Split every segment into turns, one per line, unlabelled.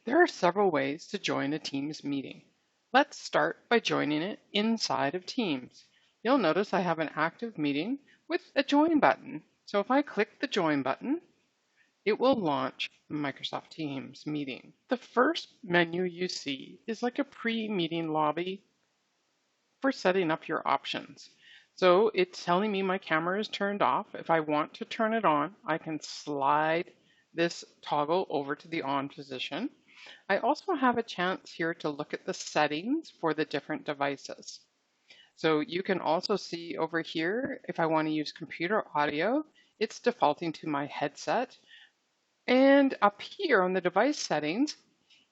There are several ways to join a Teams meeting. Let's start by joining it inside of Teams. You'll notice I have an active meeting with a join button. So if I click the join button, it will launch Microsoft Teams meeting. The first menu you see is like a pre-meeting lobby for setting up your options. So it's telling me my camera is turned off. If I want to turn it on, I can slide this toggle over to the on position. I also have a chance here to look at the settings for the different devices. So you can also see over here, if I want to use computer audio, it's defaulting to my headset. And up here on the device settings,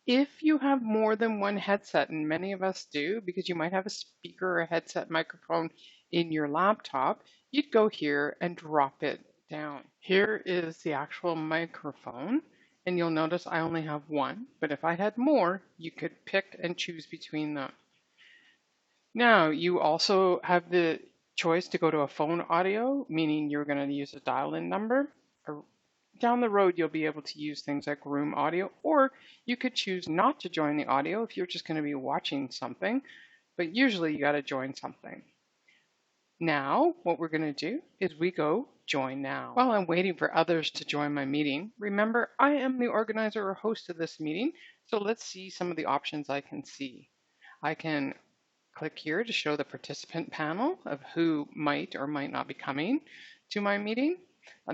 if you have more than one headset, and many of us do, because you might have a speaker or a headset microphone in your laptop, you'd go here and drop it down. Here is the actual microphone, and you'll notice I only have one, but if I had more, you could pick and choose between them. Now, you also have the choice to go to a phone audio, meaning you're going to use a dial-in number. Down the road, you'll be able to use things like room audio, or you could choose not to join the audio if you're just going to be watching something, but usually you got to join something. Now, what we're going to do is we go join now. While I'm waiting for others to join my meeting, remember I am the organizer or host of this meeting, so let's see some of the options I can see. I can click here to show the participant panel of who might or might not be coming to my meeting.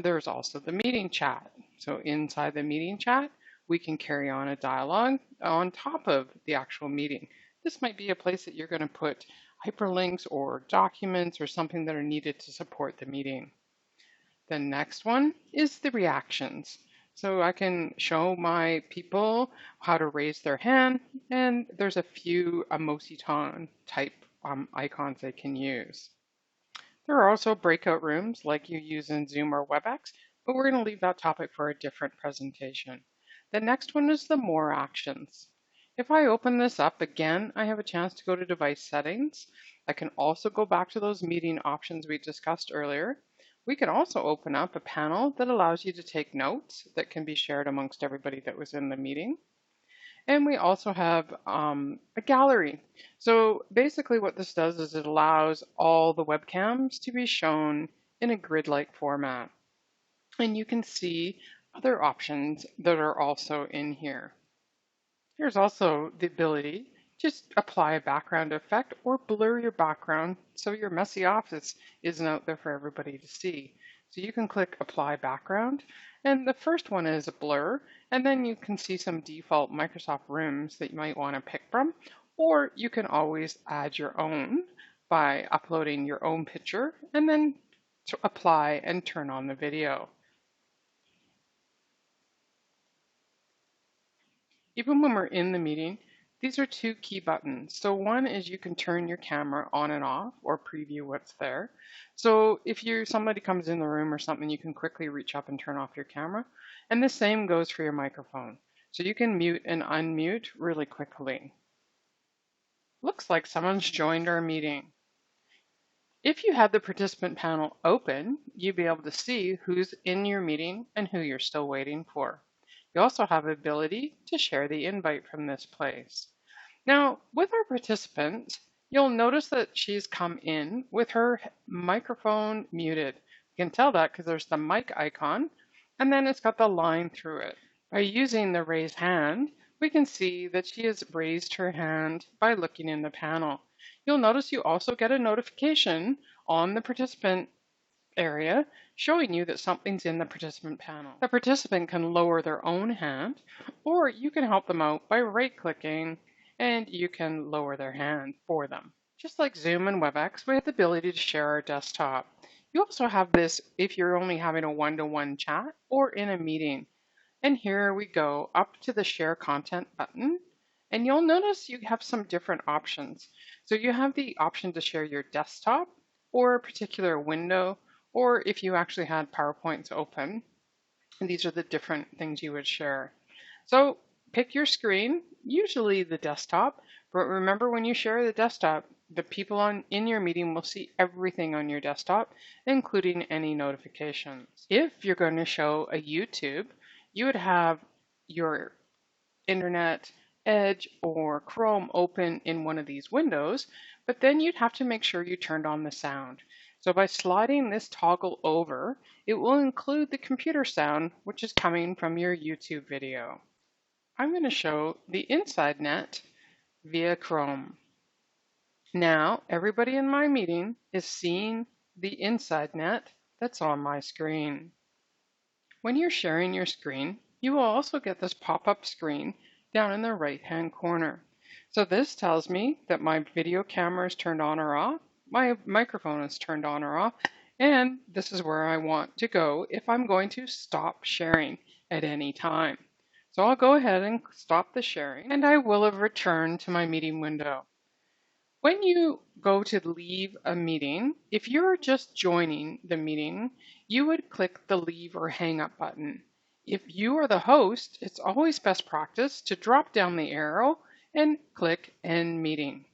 There's also the meeting chat. So inside the meeting chat, we can carry on a dialogue on top of the actual meeting. This might be a place that you're going to put hyperlinks or documents or something that are needed to support the meeting. The next one is the reactions. So I can show my people how to raise their hand, and there's a few emoticon type icons they can use. There are also breakout rooms like you use in Zoom or WebEx, but we're going to leave that topic for a different presentation. The next one is the more actions. If I open this up again, I have a chance to go to device settings. I can also go back to those meeting options we discussed earlier. We can also open up a panel that allows you to take notes that can be shared amongst everybody that was in the meeting. And we also have a gallery. So basically what this does is it allows all the webcams to be shown in a grid-like format. And you can see other options that are also in here. There's also the ability to just apply a background effect or blur your background so your messy office isn't out there for everybody to see. So you can click apply background, and the first one is a blur, and then you can see some default Microsoft rooms that you might want to pick from, or you can always add your own by uploading your own picture and then to apply and turn on the video. Even when we're in the meeting, these are two key buttons. So one is you can turn your camera on and off or preview what's there. So if somebody comes in the room or something, you can quickly reach up and turn off your camera. And the same goes for your microphone. So you can mute and unmute really quickly. Looks like someone's joined our meeting. If you have the participant panel open, you'll be able to see who's in your meeting and who you're still waiting for. You also have the ability to share the invite from this place. Now, with our participant, you'll notice that she's come in with her microphone muted. You can tell that because there's the mic icon, and then it's got the line through it. By using the raise hand, we can see that she has raised her hand by looking in the panel. You'll notice you also get a notification on the participant area showing you that something's in the participant panel. The participant can lower their own hand, or you can help them out by right-clicking and you can lower their hand for them. Just like Zoom and WebEx, we have the ability to share our desktop. You also have this if you're only having a one-to-one chat or in a meeting. And here we go up to the share content button, and you'll notice you have some different options. So you have the option to share your desktop or a particular window, or if you actually had PowerPoints open, and these are the different things you would share. So pick your screen, usually the desktop, but remember when you share the desktop, the people in your meeting will see everything on your desktop, including any notifications. If you're going to show a YouTube, you would have your Internet, Edge, or Chrome open in one of these windows, but then you'd have to make sure you turned on the sound. So by sliding this toggle over, it will include the computer sound, which is coming from your YouTube video. I'm going to show the inside net via Chrome. Now, everybody in my meeting is seeing the inside net that's on my screen. When you're sharing your screen, you will also get this pop-up screen down in the right-hand corner. So this tells me that my video camera is turned on or off, my microphone is turned on or off, and this is where I want to go if I'm going to stop sharing at any time. So I'll go ahead and stop the sharing, and I will have returned to my meeting window. When you go to leave a meeting, if you're just joining the meeting, you would click the leave or hang up button. If you are the host, it's always best practice to drop down the arrow and click end meeting.